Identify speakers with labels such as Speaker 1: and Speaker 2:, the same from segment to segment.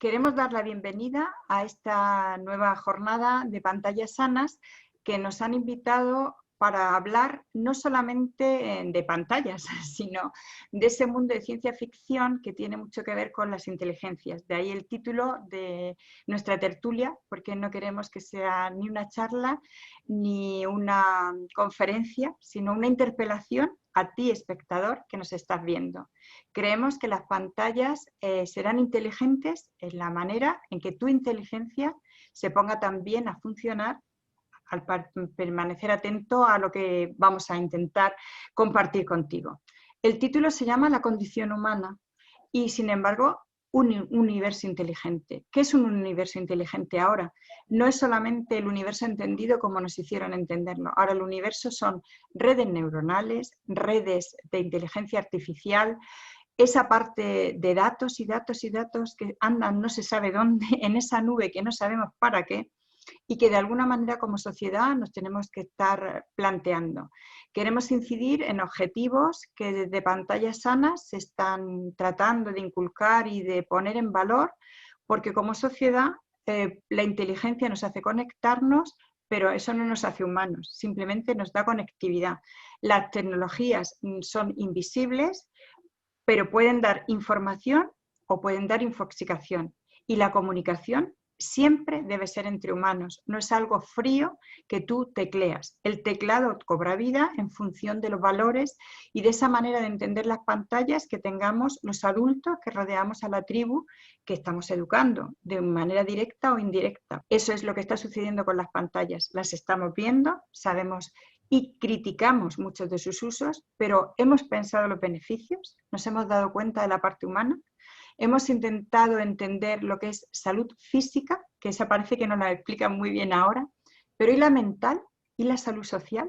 Speaker 1: Queremos dar la bienvenida a esta nueva jornada de pantallas sanas que nos han invitado para hablar no solamente de pantallas, sino de ese mundo de ciencia ficción que tiene mucho que ver con las inteligencias. De ahí el título de nuestra tertulia, porque no queremos que sea ni una charla ni una conferencia, sino una interpelación a ti, espectador, que nos estás viendo. Creemos que las pantallas serán inteligentes en la manera en que tu inteligencia se ponga también a funcionar al permanecer atento a lo que vamos a intentar compartir contigo. El título se llama La condición humana y, sin embargo, un universo inteligente. ¿Qué es un universo inteligente ahora? No es solamente el universo entendido como nos hicieron entenderlo. Ahora el universo son redes neuronales, redes de inteligencia artificial, esa parte de datos y datos y datos que andan no se sabe dónde, en esa nube que no sabemos para qué, y que de alguna manera como sociedad nos tenemos que estar planteando. Queremos incidir en objetivos que desde pantallas sanas se están tratando de inculcar y de poner en valor, porque como sociedad la inteligencia nos hace conectarnos, pero eso no nos hace humanos, simplemente nos da conectividad. Las tecnologías son invisibles, pero pueden dar información o pueden dar infoxicación. Y la comunicación siempre debe ser entre humanos, no es algo frío que tú tecleas. El teclado cobra vida en función de los valores y de esa manera de entender las pantallas que tengamos los adultos que rodeamos a la tribu que estamos educando, de manera directa o indirecta. Eso es lo que está sucediendo con las pantallas. Las estamos viendo, sabemos y criticamos muchos de sus usos, pero hemos pensado los beneficios, nos hemos dado cuenta de la parte humana, hemos intentado entender lo que es salud física, que esa parece que nos la explican muy bien ahora, pero ¿y la mental? ¿Y la salud social?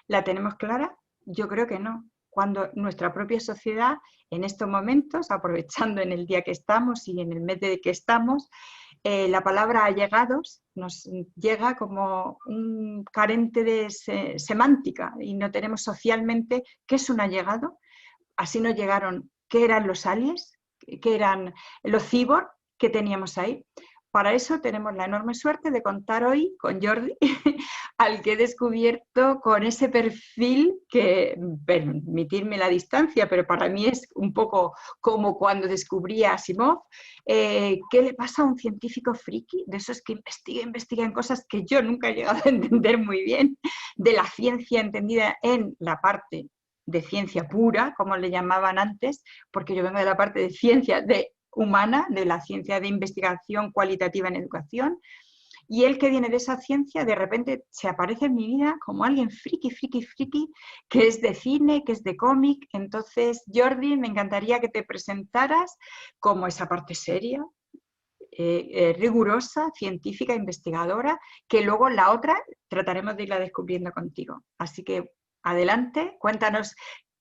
Speaker 1: ¿La tenemos clara? Yo creo que no. Cuando nuestra propia sociedad, en estos momentos, aprovechando en el día que estamos y en el mes de que estamos, la palabra allegados nos llega como un carente de semántica y no tenemos socialmente qué es un allegado. Así nos llegaron qué eran los aliens, qué eran los cyborg que teníamos ahí. Para eso tenemos la enorme suerte de contar hoy con Jordi, al que he descubierto con ese perfil que, permitirme la distancia, pero para mí es un poco como cuando descubrí a Asimov. ¿Qué le pasa a un científico friki? De esos que investiga en cosas que yo nunca he llegado a entender muy bien, de la ciencia entendida en la parte de ciencia pura, como le llamaban antes, porque yo vengo de la parte de ciencia humana, de la ciencia de investigación cualitativa en educación, y él que viene de esa ciencia, de repente se aparece en mi vida como alguien friki, friki, friki, que es de cine, que es de cómic. Entonces, Jordi, me encantaría que te presentaras como esa parte seria, rigurosa, científica, investigadora, que luego la otra trataremos de irla descubriendo contigo. Así que, adelante, cuéntanos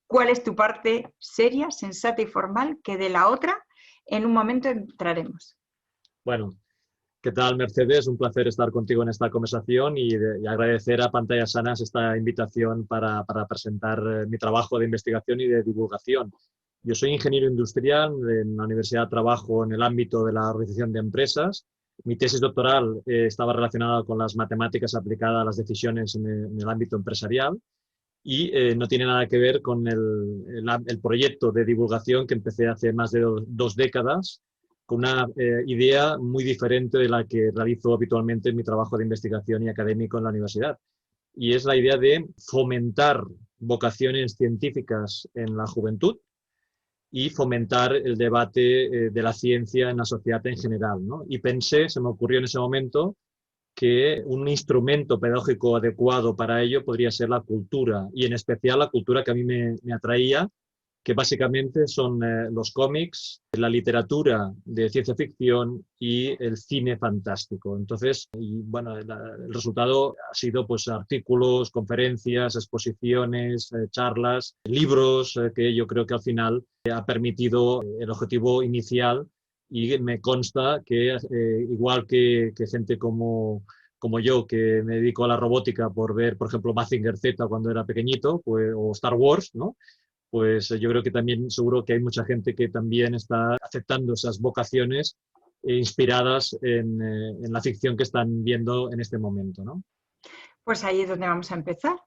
Speaker 1: cuál es tu parte seria, sensata y formal, que de la otra en un momento entraremos.
Speaker 2: Bueno, ¿qué tal, Mercedes? Un placer estar contigo en esta conversación y agradecer a Pantallas Sanas esta invitación para presentar mi trabajo de investigación y de divulgación. Yo soy ingeniero industrial, en la universidad trabajo en el ámbito de la organización de empresas. Mi tesis doctoral estaba relacionada con las matemáticas aplicadas a las decisiones en el ámbito empresarial y no tiene nada que ver con el proyecto de divulgación que empecé hace más de dos décadas, con una idea muy diferente de la que realizo habitualmente en mi trabajo de investigación y académico en la universidad. Y es la idea de fomentar vocaciones científicas en la juventud y fomentar el debate de la ciencia en la sociedad en general, ¿no? Y pensé, se me ocurrió en ese momento, que un instrumento pedagógico adecuado para ello podría ser la cultura, y en especial la cultura que a mí me atraía, que básicamente son los cómics, la literatura de ciencia ficción y el cine fantástico. Entonces, y bueno, el resultado ha sido pues artículos, conferencias, exposiciones, charlas, libros, que yo creo que al final ha permitido el objetivo inicial, y me consta que igual que gente como yo, que me dedico a la robótica por ver, por ejemplo, Mazinger Z cuando era pequeñito, pues, o Star Wars, ¿no? Pues yo creo que también seguro que hay mucha gente que también está aceptando esas vocaciones inspiradas en la ficción que están viendo en este momento, ¿no?
Speaker 1: Pues ahí es donde vamos a empezar.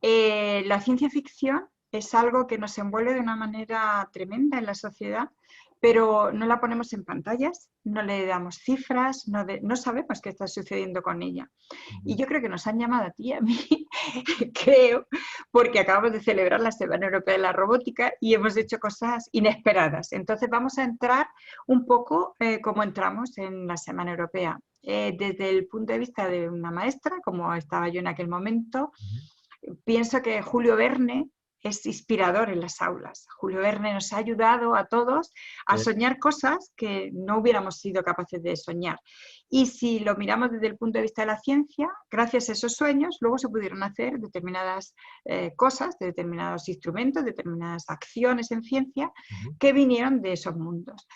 Speaker 1: La ciencia ficción es algo que nos envuelve de una manera tremenda en la sociedad, pero no la ponemos en pantallas, no le damos cifras, no sabemos qué está sucediendo con ella. Y yo creo que nos han llamado a ti y a mí, creo, porque acabamos de celebrar la Semana Europea de la Robótica y hemos hecho cosas inesperadas. Entonces vamos a entrar un poco como entramos en la Semana Europea. Desde el punto de vista de una maestra, como estaba yo en aquel momento, pienso que Julio Verne es inspirador en las aulas. Julio Verne nos ha ayudado a todos a soñar cosas que no hubiéramos sido capaces de soñar. Y si lo miramos desde el punto de vista de la ciencia, gracias a esos sueños, luego se pudieron hacer determinadas cosas, determinados instrumentos, determinadas acciones en ciencia que vinieron de esos mundos.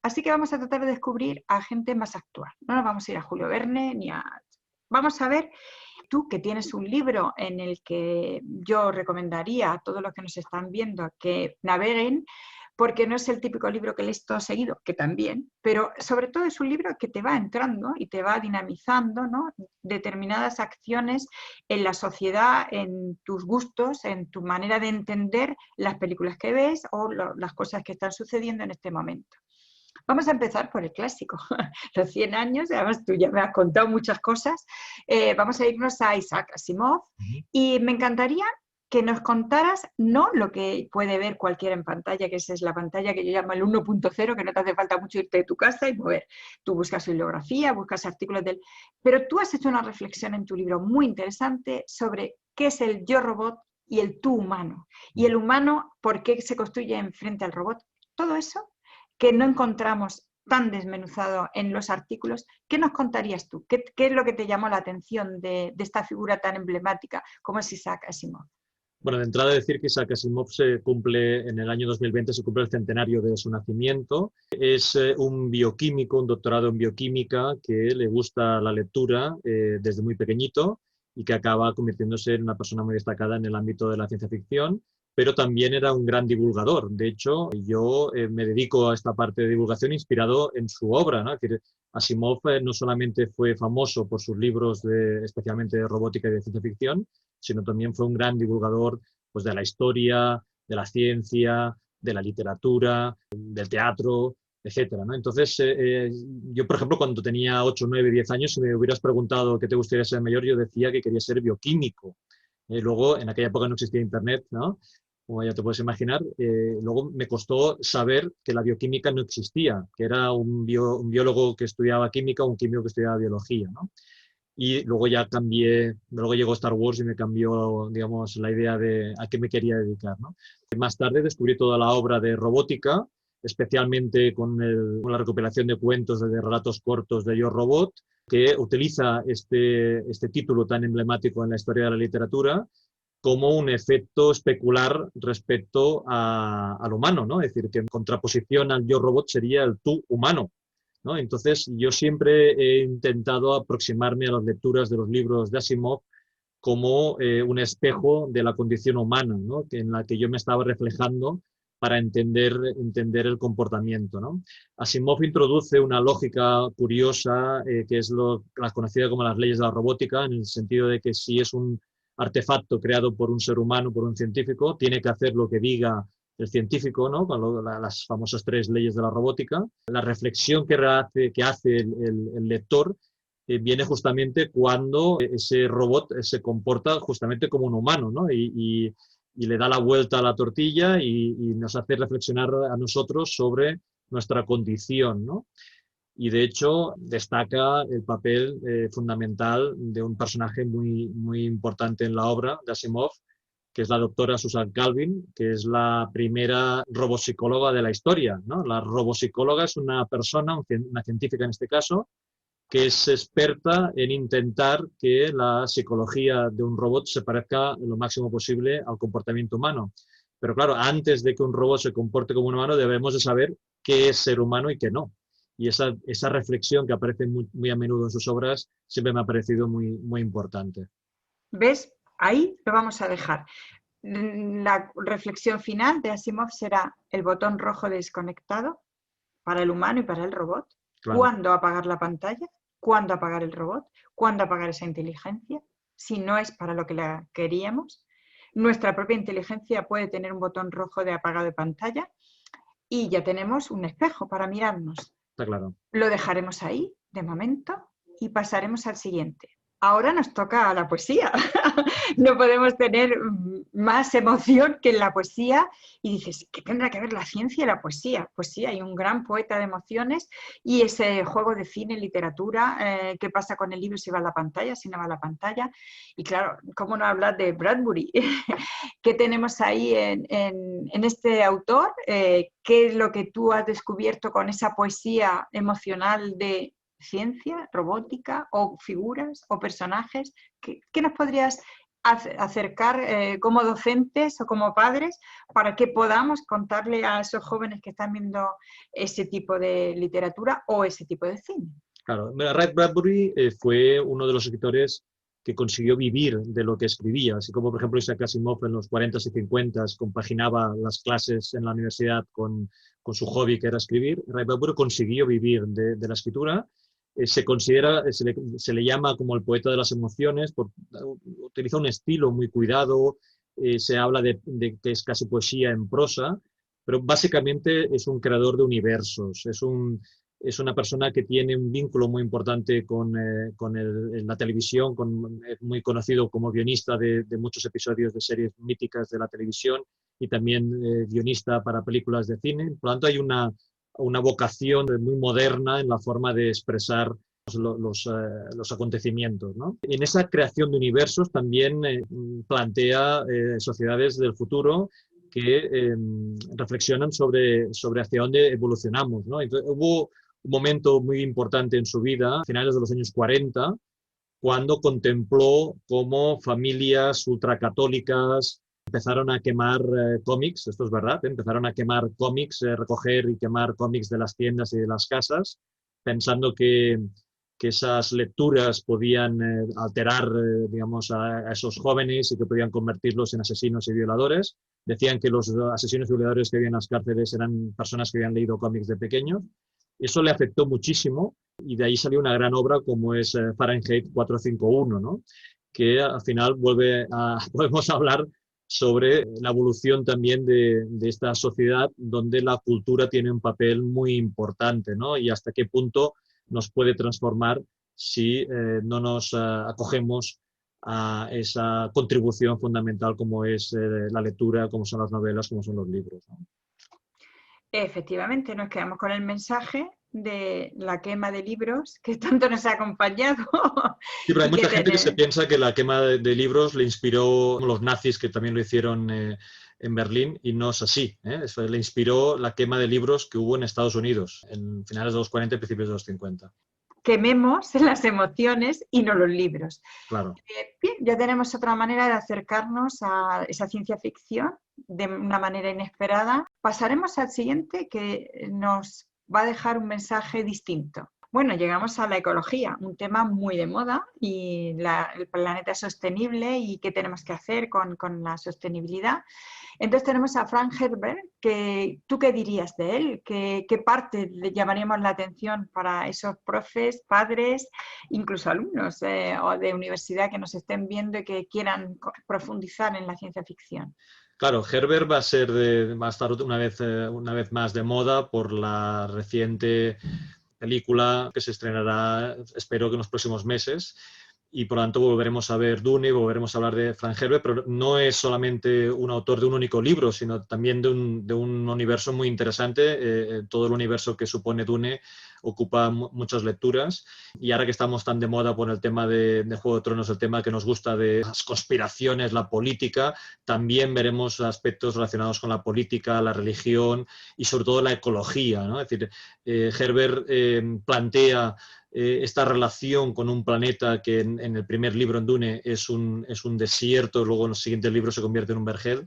Speaker 1: Así que vamos a tratar de descubrir a gente más actual. No nos vamos a ir a Julio Verne ni a... Vamos a ver, tú que tienes un libro en el que yo recomendaría a todos los que nos están viendo que naveguen, porque no es el típico libro que lees todo seguido, que también, pero sobre todo es un libro que te va entrando y te va dinamizando, ¿no?, determinadas acciones en la sociedad, en tus gustos, en tu manera de entender las películas que ves o las cosas que están sucediendo en este momento. Vamos a empezar por el clásico, los 100 años, además tú ya me has contado muchas cosas. Vamos a irnos a Isaac Asimov y me encantaría que nos contaras no lo que puede ver cualquiera en pantalla, que esa es la pantalla que yo llamo el 1.0, que no te hace falta mucho irte de tu casa y mover. Tú buscas bibliografía, buscas artículos del... Pero tú has hecho una reflexión en tu libro muy interesante sobre qué es el yo robot y el tú humano. Y el humano, por qué se construye frente al robot. Todo eso que no encontramos tan desmenuzado en los artículos. ¿Qué nos contarías tú? ¿Qué es lo que te llamó la atención de esta figura tan emblemática como es Isaac Asimov?
Speaker 2: Bueno, de entrada decir que Isaac Asimov se cumple, en el año 2020 se cumple el centenario de su nacimiento. Es un bioquímico, un doctorado en bioquímica que le gusta la lectura desde muy pequeñito y que acaba convirtiéndose en una persona muy destacada en el ámbito de la ciencia ficción, pero también era un gran divulgador. De hecho, yo me dedico a esta parte de divulgación inspirado en su obra, ¿no? Es decir, Asimov no solamente fue famoso por sus libros especialmente de robótica y de ciencia ficción, sino también fue un gran divulgador, pues, de la historia, de la ciencia, de la literatura, del teatro, etcétera, ¿no? Entonces, yo, por ejemplo, cuando tenía 8, 9, 10 años, si me hubieras preguntado qué te gustaría ser mayor, yo decía que quería ser bioquímico. Luego, en aquella época no existía Internet, ¿no?, como ya te puedes imaginar. Luego me costó saber que la bioquímica no existía, que era un biólogo que estudiaba química o un químico que estudiaba biología, ¿no? Y luego ya cambié, luego llegó Star Wars y me cambió, digamos, la idea de a qué me quería dedicar, ¿no? Más tarde descubrí toda la obra de robótica, especialmente con la recopilación de cuentos, de relatos cortos de Yo Robot, que utiliza este título tan emblemático en la historia de la literatura como un efecto especular respecto al humano, ¿no? Es decir, que en contraposición al yo robot sería el tú humano, ¿no? Entonces, yo siempre he intentado aproximarme a las lecturas de los libros de Asimov como un espejo de la condición humana, ¿no?, en la que yo me estaba reflejando para entender el comportamiento, ¿no? Asimov introduce una lógica curiosa que es la conocida como las leyes de la robótica, en el sentido de que si es un artefacto creado por un ser humano, por un científico, tiene que hacer lo que diga el científico, ¿no?, con las famosas 3 leyes de la robótica. La reflexión que hace el lector viene justamente cuando ese robot se comporta justamente como un humano, ¿no?, y le da la vuelta a la tortilla y nos hace reflexionar a nosotros sobre nuestra condición, ¿no? Y de hecho destaca el papel fundamental de un personaje muy, muy importante en la obra de Asimov, que es la doctora Susan Calvin, que es la primera robopsicóloga de la historia, ¿no? La robopsicóloga es una persona, una científica en este caso, que es experta en intentar que la psicología de un robot se parezca lo máximo posible al comportamiento humano. Pero claro, antes de que un robot se comporte como un humano, debemos de saber qué es ser humano y qué no. Y esa reflexión que aparece muy, muy a menudo en sus obras siempre me ha parecido muy, muy importante.
Speaker 1: ¿Ves? Ahí lo vamos a dejar. La reflexión final de Asimov será el botón rojo desconectado para el humano y para el robot.
Speaker 2: Claro.
Speaker 1: ¿Cuándo apagar la pantalla? ¿Cuándo apagar el robot? ¿Cuándo apagar esa inteligencia? Si no es para lo que la queríamos. Nuestra propia inteligencia puede tener un botón rojo de apagado de pantalla y ya tenemos un espejo para mirarnos.
Speaker 2: Está claro.
Speaker 1: Lo dejaremos ahí de momento y pasaremos al siguiente. Ahora nos toca la poesía. No podemos tener más emoción que en la poesía. Y dices, ¿qué tendrá que ver la ciencia y la poesía? Pues sí, hay un gran poeta de emociones y ese juego de cine, literatura, ¿qué pasa con el libro si va a la pantalla, si no va a la pantalla? Y claro, ¿cómo no hablar de Bradbury? ¿Qué tenemos ahí en este autor? ¿Qué es lo que tú has descubierto con esa poesía emocional de ciencia, robótica, o figuras, o personajes? ¿Qué nos podrías acercar como docentes o como padres para que podamos contarle a esos jóvenes que están viendo ese tipo de literatura o ese tipo de cine?
Speaker 2: Claro, Ray Bradbury fue uno de los escritores que consiguió vivir de lo que escribía, así como por ejemplo Isaac Asimov en los 40s y 50s compaginaba las clases en la universidad con su hobby que era escribir. Ray Bradbury consiguió vivir de la escritura. Se considera, se le llama como el poeta de las emociones, utiliza un estilo muy cuidado, se habla de que es casi poesía en prosa, pero básicamente es un creador de universos, es una persona que tiene un vínculo muy importante con la televisión, es muy conocido como guionista de muchos episodios de series míticas de la televisión y también guionista para películas de cine. Por lo tanto, hay una vocación muy moderna en la forma de expresar los acontecimientos, ¿no? En esa creación de universos también plantea sociedades del futuro que reflexionan sobre hacia dónde evolucionamos, ¿no? Entonces, hubo un momento muy importante en su vida, a finales de los años 40, cuando contempló cómo familias ultracatólicas empezaron a quemar cómics, esto es verdad, empezaron a quemar cómics, recoger y quemar cómics de las tiendas y de las casas, pensando que esas lecturas podían alterar, digamos, a esos jóvenes y que podían convertirlos en asesinos y violadores. Decían que los asesinos y violadores que había en las cárceles eran personas que habían leído cómics de pequeños. Eso le afectó muchísimo y de ahí salió una gran obra como es Fahrenheit 451, ¿no? Que al final podemos hablar sobre la evolución también de esta sociedad donde la cultura tiene un papel muy importante, ¿no? Y hasta qué punto nos puede transformar si no nos acogemos a esa contribución fundamental como es la lectura, como son las novelas, como son los libros, ¿no?
Speaker 1: Efectivamente, nos quedamos con el mensaje de la quema de libros que tanto nos ha acompañado.
Speaker 2: Sí, pero hay
Speaker 1: Y que
Speaker 2: mucha gente que se piensa que la quema de libros le inspiró los nazis, que también lo hicieron en Berlín, y no es así, ¿eh? Eso le inspiró la quema de libros que hubo en Estados Unidos, en finales de los 40 y principios de los 50.
Speaker 1: Quememos las emociones y no los libros.
Speaker 2: Claro.
Speaker 1: Bien, ya tenemos otra manera de acercarnos a esa ciencia ficción de una manera inesperada. Pasaremos al siguiente, que nos va a dejar un mensaje distinto. Bueno, llegamos a la ecología, un tema muy de moda, y el planeta sostenible y qué tenemos que hacer con la sostenibilidad. Entonces tenemos a Frank Herbert, que ¿tú qué dirías de él? ¿Qué parte le llamaríamos la atención para esos profes, padres, incluso alumnos o de universidad que nos estén viendo y que quieran profundizar en la ciencia ficción?
Speaker 2: Claro, Herbert va a estar una vez más de moda por la reciente película que se estrenará, espero que en los próximos meses, y por lo tanto volveremos a ver Dune, volveremos a hablar de Frank Herbert, pero no es solamente un autor de un único libro, sino también de un universo muy interesante. Todo el universo que supone Dune ocupa muchas lecturas, y ahora que estamos tan de moda por el tema de Juego de Tronos, el tema que nos gusta de las conspiraciones, la política, también veremos aspectos relacionados con la política, la religión y sobre todo la ecología, ¿no? Es decir, Herbert plantea esta relación con un planeta que en el primer libro, en Dune, es un desierto, luego en los siguientes libros se convierte en un vergel,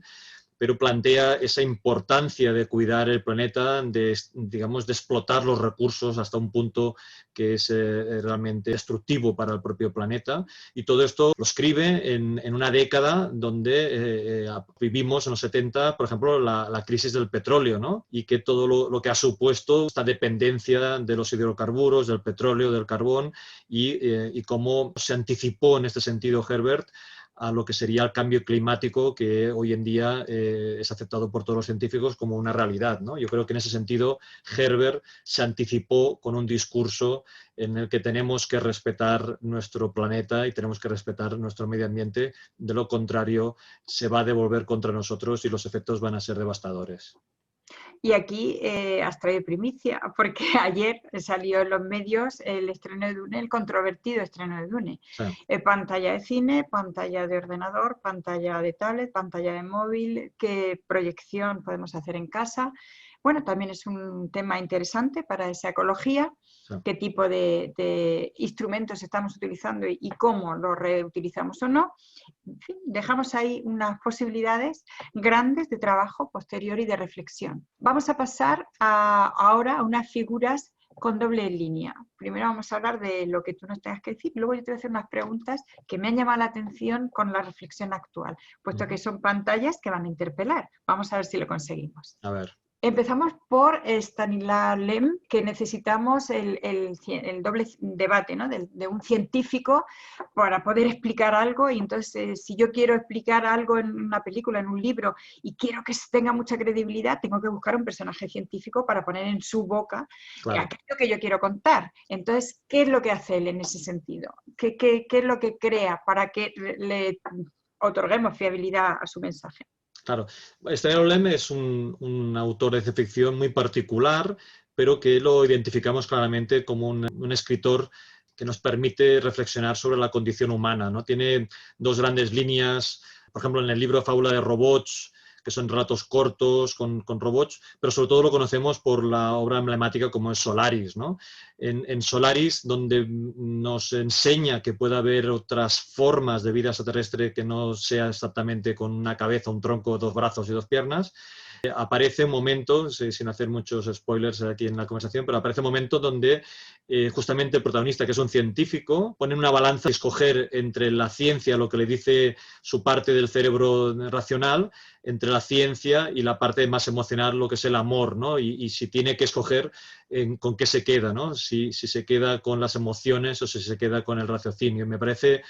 Speaker 2: pero plantea esa importancia de cuidar el planeta, de, digamos, de explotar los recursos hasta un punto que es realmente destructivo para el propio planeta. Y todo esto lo escribe en una década donde vivimos en los 70, por ejemplo, la crisis del petróleo, ¿no? Y que todo lo que ha supuesto esta dependencia de los hidrocarburos, del petróleo, del carbón, y cómo se anticipó en este sentido Herbert a lo que sería el cambio climático que hoy en día es aceptado por todos los científicos como una realidad, ¿no? Yo creo que en ese sentido Herbert se anticipó con un discurso en el que tenemos que respetar nuestro planeta y tenemos que respetar nuestro medio ambiente. De lo contrario, se va a devolver contra nosotros y los efectos van a ser devastadores.
Speaker 1: Y aquí has traído primicia, porque ayer salió en los medios el estreno de Dune, el controvertido estreno de Dune.
Speaker 2: Sí.
Speaker 1: Pantalla de cine, pantalla de ordenador, pantalla de tablet, pantalla de móvil, qué proyección podemos hacer en casa. Bueno, también es un tema interesante para esa ecología,
Speaker 2: Sí.
Speaker 1: qué tipo de instrumentos estamos utilizando y cómo los reutilizamos o no. En fin, dejamos ahí unas posibilidades grandes de trabajo posterior y de reflexión. Vamos a pasar ahora a unas figuras con doble línea. Primero vamos a hablar de lo que tú nos tengas que decir, luego yo te voy a hacer unas preguntas que me han llamado la atención con la reflexión actual, puesto que son pantallas que van a interpelar. Vamos a ver si lo conseguimos.
Speaker 2: A ver.
Speaker 1: Empezamos por Stanislav Lem, que necesitamos el doble debate, ¿no? de un científico para poder explicar algo. Y entonces, si yo quiero explicar algo en una película, en un libro, y quiero que tenga mucha credibilidad, tengo que buscar un personaje científico para poner en su boca aquello que yo quiero contar. Entonces, ¿qué es lo que hace él en ese sentido? ¿Qué es lo que crea para que le otorguemos fiabilidad a su mensaje?
Speaker 2: Claro, Stanislav Lem es un autor de ciencia ficción muy particular, pero que lo identificamos claramente como un escritor que nos permite reflexionar sobre la condición humana, ¿no? Tiene dos grandes líneas, por ejemplo, en el libro Fábula de robots, que son relatos cortos con robots, pero sobre todo lo conocemos por la obra emblemática como es Solaris, ¿no? En Solaris, donde nos enseña que puede haber otras formas de vida extraterrestre que no sea exactamente con una cabeza, un tronco, dos brazos y dos piernas, aparece un momento, sin hacer muchos spoilers aquí en la conversación, pero aparece un momento donde justamente el protagonista, que es un científico, pone en una balanza a escoger entre la ciencia, lo que le dice su parte del cerebro racional, entre la ciencia y la parte más emocional, lo que es el amor, ¿no? Y si tiene que escoger con qué se queda, ¿no? Si se queda con las emociones o si se queda con el raciocinio. Me parece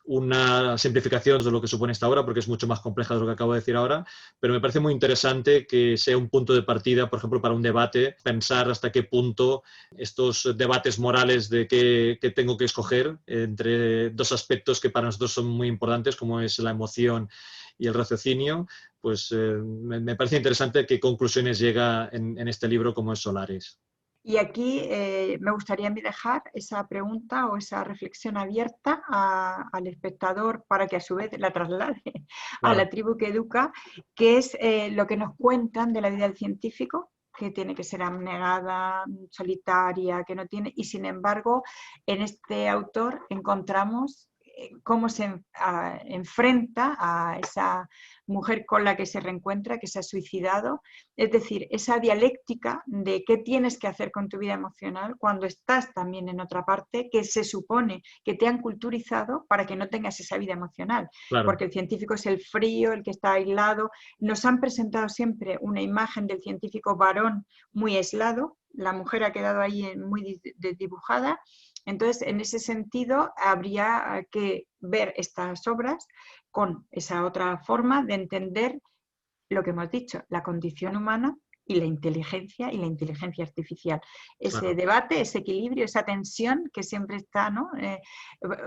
Speaker 2: una simplificación de lo que supone esta obra, porque es mucho más compleja de lo que acabo de decir ahora, pero me parece muy interesante que sea un punto de partida, por ejemplo, para un debate, pensar hasta qué punto estos debates morales de qué tengo que escoger entre dos aspectos que para nosotros son muy importantes, como es la emoción y el raciocinio, pues me parece interesante a qué conclusiones llega en este libro como es Solaris.
Speaker 1: Y aquí me gustaría dejar esa pregunta o esa reflexión abierta al espectador para que a su vez la traslade a la tribu que educa, que es lo que nos cuentan de la vida del científico, que tiene que ser abnegada, solitaria, que no tiene, y sin embargo en este autor encontramos cómo se enfrenta a esa mujer con la que se reencuentra, que se ha suicidado, es decir, esa dialéctica de qué tienes que hacer con tu vida emocional cuando estás también en otra parte que se supone que te han culturizado para que no tengas esa vida emocional, porque el científico es el frío, el que está aislado. Nos han presentado siempre una imagen del científico varón muy aislado, la mujer ha quedado ahí muy desdibujada. Entonces, en ese sentido, habría que ver estas obras con esa otra forma de entender lo que hemos dicho, la condición humana y la inteligencia artificial. Ese debate, ese equilibrio, esa tensión que siempre está, ¿no?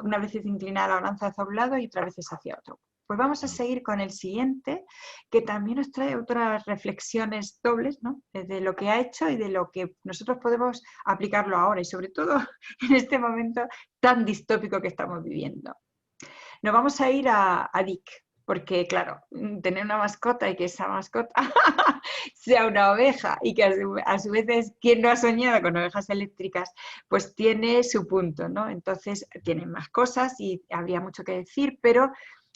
Speaker 1: Una vez inclinada la balanza hacia un lado y otra vez hacia otro. Pues vamos a seguir con el siguiente, que también nos trae otras reflexiones dobles, ¿no? De lo que ha hecho y de lo que nosotros podemos aplicarlo ahora y sobre todo en este momento tan distópico que estamos viviendo. Nos vamos a ir a Dick, porque claro, tener una mascota y que esa mascota sea una oveja y que a su vez es quien no ha soñado con ovejas eléctricas, pues tiene su punto, ¿no? Entonces tienen más cosas y habría mucho que decir, pero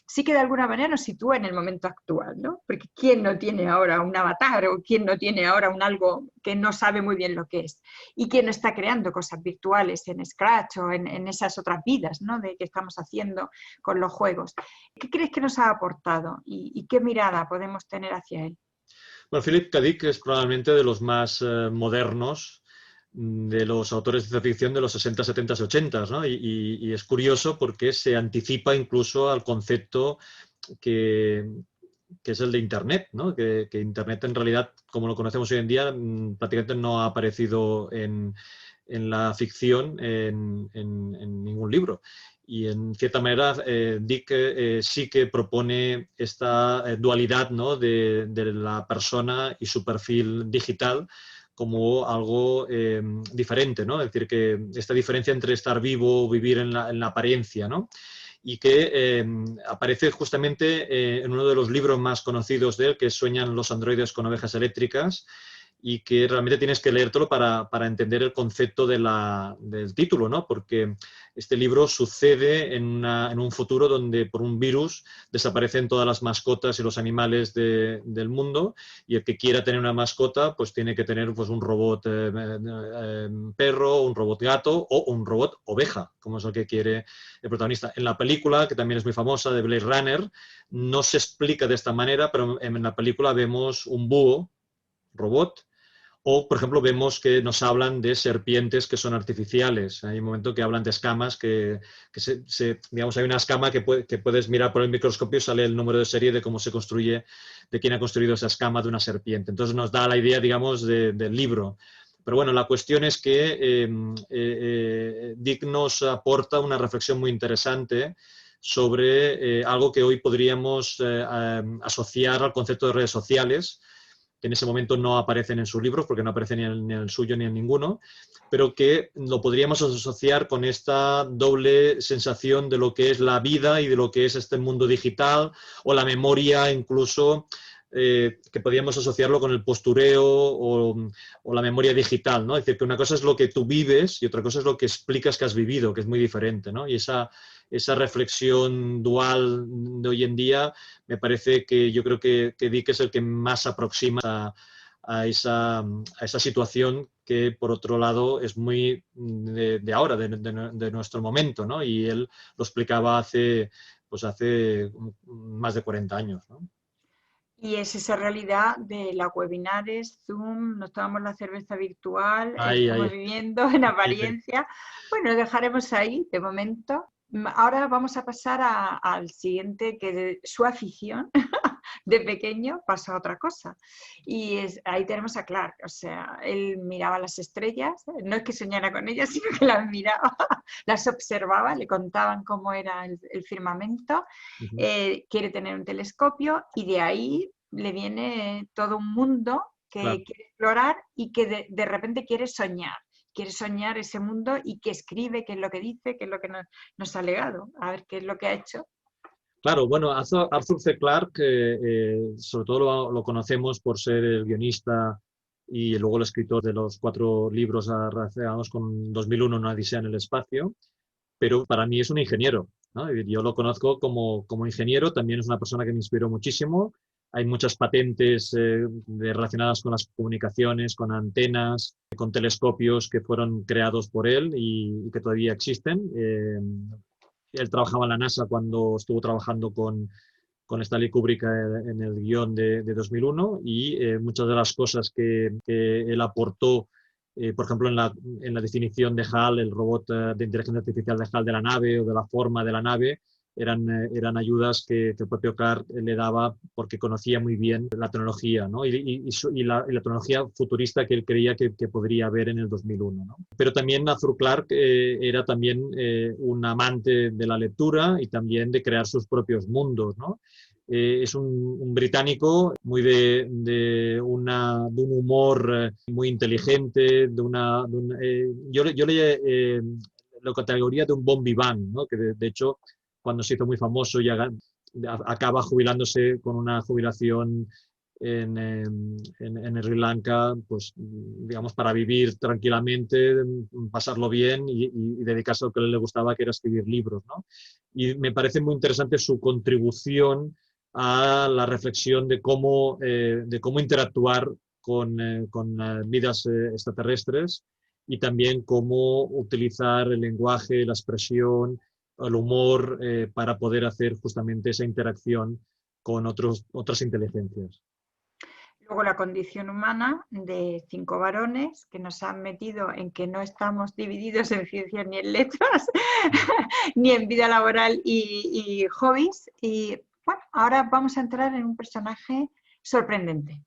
Speaker 1: sí que de alguna manera nos sitúa en el momento actual, ¿no? Porque ¿quién no tiene ahora un avatar o quién no tiene ahora un algo que no sabe muy bien lo que es? ¿Y quién no está creando cosas virtuales en Scratch o en esas otras vidas, ¿no? De que estamos haciendo con los juegos? ¿Qué crees que nos ha aportado y qué mirada podemos tener hacia él?
Speaker 2: Bueno, Philip K. Dick es probablemente de los más modernos de los autores de ciencia ficción de los 60, 70 y 80, ¿no? Y es curioso porque se anticipa incluso al concepto que, que es el de Internet, ¿no? Que Internet en realidad, como lo conocemos hoy en día, prácticamente no ha aparecido en la ficción en ningún libro. Y en cierta manera, Dick sí que propone esta dualidad, ¿no? de la persona y su perfil digital como algo diferente, ¿no? Es decir, que esta diferencia entre estar vivo o vivir en la apariencia, ¿no? Y que aparece justamente en uno de los libros más conocidos de él, que es Sueñan los androides con ovejas eléctricas, y que realmente tienes que leértelo para entender el concepto del título, ¿no? Porque este libro sucede en un futuro donde por un virus desaparecen todas las mascotas y los animales del mundo, y el que quiera tener una mascota pues tiene que tener pues, un robot perro, un robot gato o un robot oveja, como es el que quiere el protagonista. En la película, que también es muy famosa, de Blade Runner, no se explica de esta manera, pero en la película vemos un búho robot. O, por ejemplo, vemos que nos hablan de serpientes que son artificiales. Hay un momento que hablan de escamas, digamos, hay una escama que puedes mirar por el microscopio y sale el número de serie de cómo se construye, de quién ha construido esa escama de una serpiente. Entonces nos da la idea, digamos, del libro. Pero bueno, la cuestión es que Dick nos aporta una reflexión muy interesante sobre algo que hoy podríamos asociar al concepto de redes sociales, que en ese momento no aparecen en sus libros, porque no aparecen ni en el suyo ni en ninguno, pero que lo podríamos asociar con esta doble sensación de lo que es la vida y de lo que es este mundo digital, o la memoria incluso, que podríamos asociarlo con el postureo o la memoria digital, ¿no? Es decir, que una cosa es lo que tú vives y otra cosa es lo que explicas que has vivido, que es muy diferente, ¿no? Y esa reflexión dual de hoy en día me parece que yo creo que Dick es el que más aproxima a esa situación que, por otro lado, es muy de ahora, de nuestro momento, ¿no? Y él lo explicaba hace más de 40 años, ¿no?
Speaker 1: Y es esa realidad de las webinares, Zoom, nos tomamos la cerveza virtual,
Speaker 2: Ahí,
Speaker 1: estamos
Speaker 2: ahí.
Speaker 1: viviendo en
Speaker 2: Sí, sí.
Speaker 1: apariencia. Bueno, lo dejaremos ahí de momento. Ahora vamos a pasar al siguiente, que de su afición de pequeño pasó a otra cosa. Y ahí tenemos a Clark, o sea, él miraba las estrellas, no es que soñara con ellas, sino que las miraba, las observaba, le contaban cómo era el firmamento,
Speaker 2: Uh-huh.
Speaker 1: quiere tener un telescopio y de ahí le viene todo un mundo que
Speaker 2: Claro.
Speaker 1: quiere explorar y que de repente quiere soñar ese mundo y que escribe, qué es lo que dice, qué es lo que nos ha legado, a ver qué es lo que ha hecho.
Speaker 2: Claro, bueno, Arthur C. Clarke, sobre todo lo conocemos por ser el guionista y luego el escritor de los 4 libros relacionados con 2001, una odisea en el espacio, pero para mí es un ingeniero, ¿no? Yo lo conozco como ingeniero, también es una persona que me inspiró muchísimo. Hay muchas patentes relacionadas con las comunicaciones, con antenas, con telescopios que fueron creados por él y que todavía existen. Él trabajaba en la NASA cuando estuvo trabajando con Stanley Kubrick en el guión de 2001 y muchas de las cosas que él aportó, por ejemplo, en la definición de HAL, el robot de inteligencia artificial de HAL de la nave o de la forma de la nave, eran ayudas que el propio Clark le daba porque conocía muy bien la tecnología, ¿no? y la tecnología futurista que él creía que podría haber en el 2001, ¿no? Pero también Arthur Clarke era también un amante de la lectura y también de crear sus propios mundos, ¿no? Es un británico muy de un humor muy inteligente, yo le lo categoría de un bon vivant, ¿no? Que de hecho cuando se hizo muy famoso y acaba jubilándose con una jubilación en Sri Lanka, pues digamos, para vivir tranquilamente, pasarlo bien y dedicarse a lo que le gustaba, que era escribir libros, ¿no? Y me parece muy interesante su contribución a la reflexión de cómo interactuar con vidas extraterrestres y también cómo utilizar el lenguaje, la expresión, el humor para poder hacer justamente esa interacción con otras inteligencias.
Speaker 1: Luego la condición humana de 5 varones que nos han metido en que no estamos divididos en ciencias ni en letras, ni en vida laboral y hobbies. Y bueno, ahora vamos a entrar en un personaje sorprendente.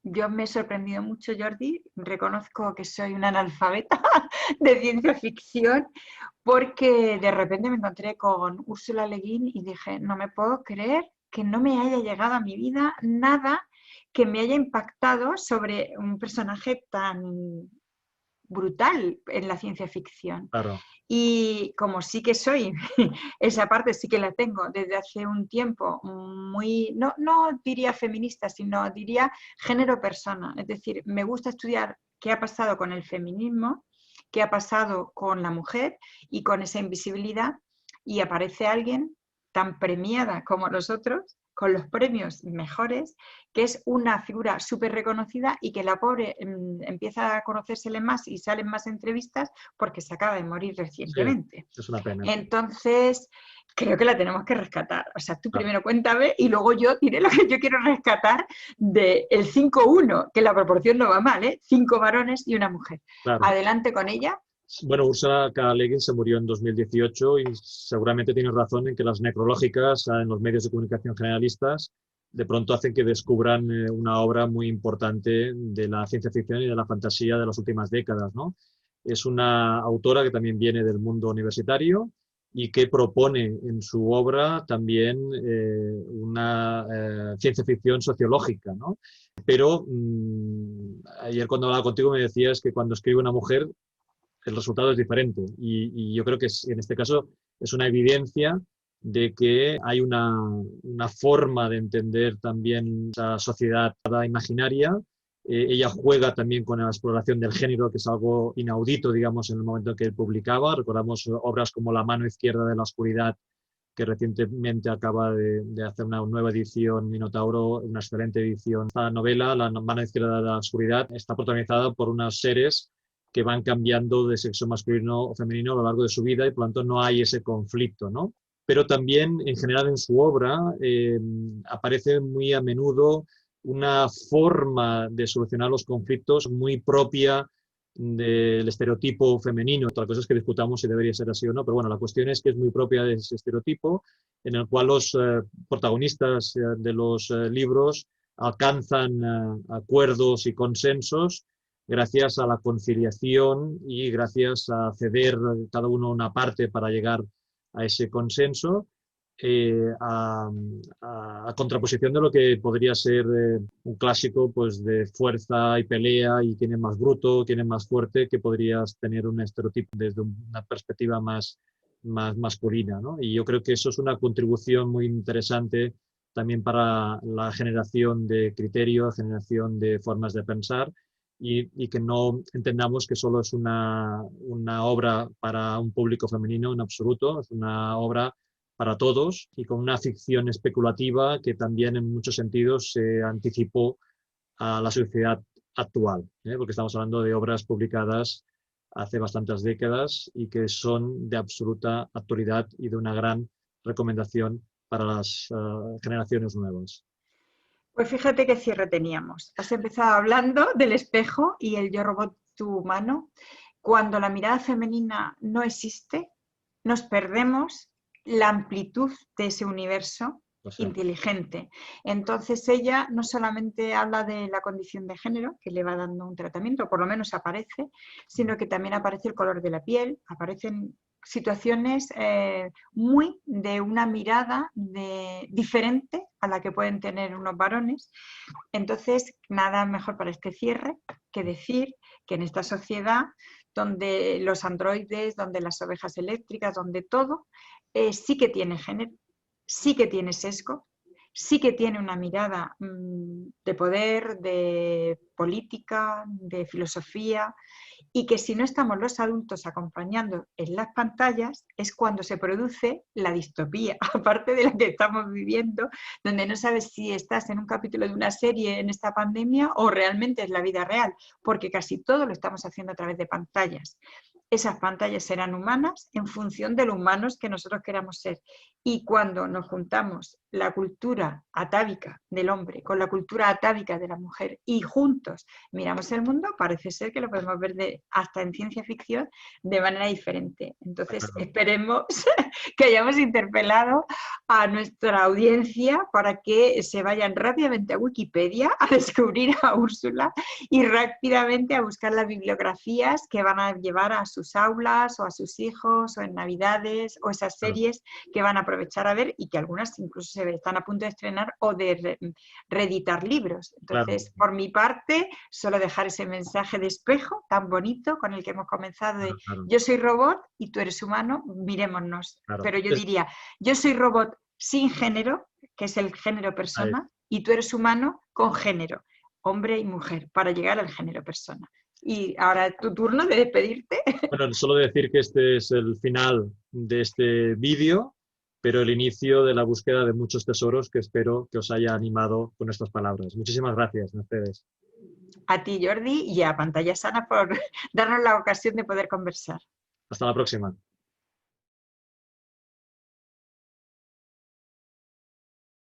Speaker 1: Yo me he sorprendido mucho, Jordi, reconozco que soy una analfabeta de ciencia ficción, porque de repente me encontré con Ursula Le Guin y dije, no me puedo creer que no me haya llegado a mi vida nada que me haya impactado sobre un personaje tan brutal en la ciencia ficción.
Speaker 2: Claro.
Speaker 1: Y como sí que soy, esa parte sí que la tengo desde hace un tiempo, muy, no diría feminista, sino diría género-persona. Es decir, me gusta estudiar qué ha pasado con el feminismo, qué ha pasado con la mujer y con esa invisibilidad, y aparece alguien tan premiada como nosotros, con los premios mejores, que es una figura súper reconocida y que la pobre empieza a conocérsele más y salen más entrevistas porque se acaba de morir recientemente.
Speaker 2: Sí, es una pena.
Speaker 1: Entonces, creo que la tenemos que rescatar. O sea, tú
Speaker 2: Claro.
Speaker 1: primero cuéntame y luego yo diré lo que yo quiero rescatar del 5-1, que la proporción no va mal, ¿eh? 5 varones y una mujer.
Speaker 2: Claro.
Speaker 1: Adelante con ella.
Speaker 2: Bueno, Ursula K. Le Guin se murió en 2018 y seguramente tienes razón en que las necrológicas en los medios de comunicación generalistas de pronto hacen que descubran una obra muy importante de la ciencia ficción y de la fantasía de las últimas décadas, ¿no? Es una autora que también viene del mundo universitario y que propone en su obra también una ciencia ficción sociológica, ¿no? Pero ayer cuando hablaba contigo me decías que cuando escribe una mujer el resultado es diferente. Y yo creo que en este caso es una evidencia de que hay una forma de entender también la sociedad imaginaria. Ella juega también con la exploración del género, que es algo inaudito, digamos, en el momento en que él publicaba. Recordamos obras como La mano izquierda de la oscuridad, que recientemente acaba de hacer una nueva edición, Minotauro, una excelente edición. Esta novela, La mano izquierda de la oscuridad, está protagonizada por unos seres que van cambiando de sexo masculino o femenino a lo largo de su vida y por lo tanto no hay ese conflicto, ¿no? Pero también en general en su obra aparece muy a menudo una forma de solucionar los conflictos muy propia del estereotipo femenino. Otra cosa es que discutamos si debería ser así o no, pero bueno, la cuestión es que es muy propia de ese estereotipo en el cual los protagonistas de los libros alcanzan acuerdos y consensos gracias a la conciliación y gracias a ceder cada uno una parte para llegar a ese consenso, a contraposición de lo que podría ser un clásico pues, de fuerza y pelea y quién es más bruto, quién es más fuerte, que podrías tener un estereotipo desde una perspectiva más masculina, ¿no? Y yo creo que eso es una contribución muy interesante también para la generación de criterios, generación de formas de pensar, y que no entendamos que solo es una obra para un público femenino en absoluto, es una obra para todos y con una ficción especulativa que también en muchos sentidos se anticipó a la sociedad actual, porque estamos hablando de obras publicadas hace bastantes décadas y que son de absoluta actualidad y de una gran recomendación para las generaciones nuevas.
Speaker 1: Pues fíjate qué cierre teníamos. Has empezado hablando del espejo y el yo robot tu mano. Cuando la mirada femenina no existe, nos perdemos la amplitud de ese universo inteligente. Entonces ella no solamente habla de la condición de género, que le va dando un tratamiento, por lo menos aparece, sino que también aparece el color de la piel, aparecen situaciones muy de una mirada diferente a la que pueden tener unos varones. Entonces, nada mejor para este cierre que decir que en esta sociedad donde los androides, donde las ovejas eléctricas, donde todo, sí que tiene género, sí que tiene sesgo, sí que tiene una mirada de poder, de política, de filosofía, y que si no estamos los adultos acompañando en las pantallas es cuando se produce la distopía, aparte de la que estamos viviendo, donde no sabes si estás en un capítulo de una serie en esta pandemia o realmente es la vida real, porque casi todo lo estamos haciendo a través de pantallas. Esas pantallas serán humanas en función de lo humanos que nosotros queramos ser. Y cuando nos juntamos la cultura atávica del hombre con la cultura atávica de la mujer y juntos miramos el mundo, parece ser que lo podemos ver hasta en ciencia ficción de manera diferente. Entonces, esperemos que hayamos interpelado a nuestra audiencia para que se vayan rápidamente a Wikipedia a descubrir a Úrsula y rápidamente a buscar las bibliografías que van a llevar a sus aulas o a sus hijos o en Navidades o esas series que van a aprovechar a ver y que algunas incluso se están a punto de estrenar o de reeditar libros. Entonces, por mi parte, solo dejar ese mensaje de espejo tan bonito con el que hemos comenzado de yo soy robot y tú eres humano, mirémonos. Pero yo diría, yo soy robot sin género, que es el género persona, y tú eres humano con género, hombre y mujer, para llegar al género persona. Y ahora es tu turno de despedirte.
Speaker 2: Bueno, solo decir que este es el final de este vídeo, pero el inicio de la búsqueda de muchos tesoros que espero que os haya animado con estas palabras. Muchísimas gracias, Mercedes.
Speaker 1: A ti, Jordi, y a Pantalla Sana por darnos la ocasión de poder conversar.
Speaker 2: Hasta la próxima.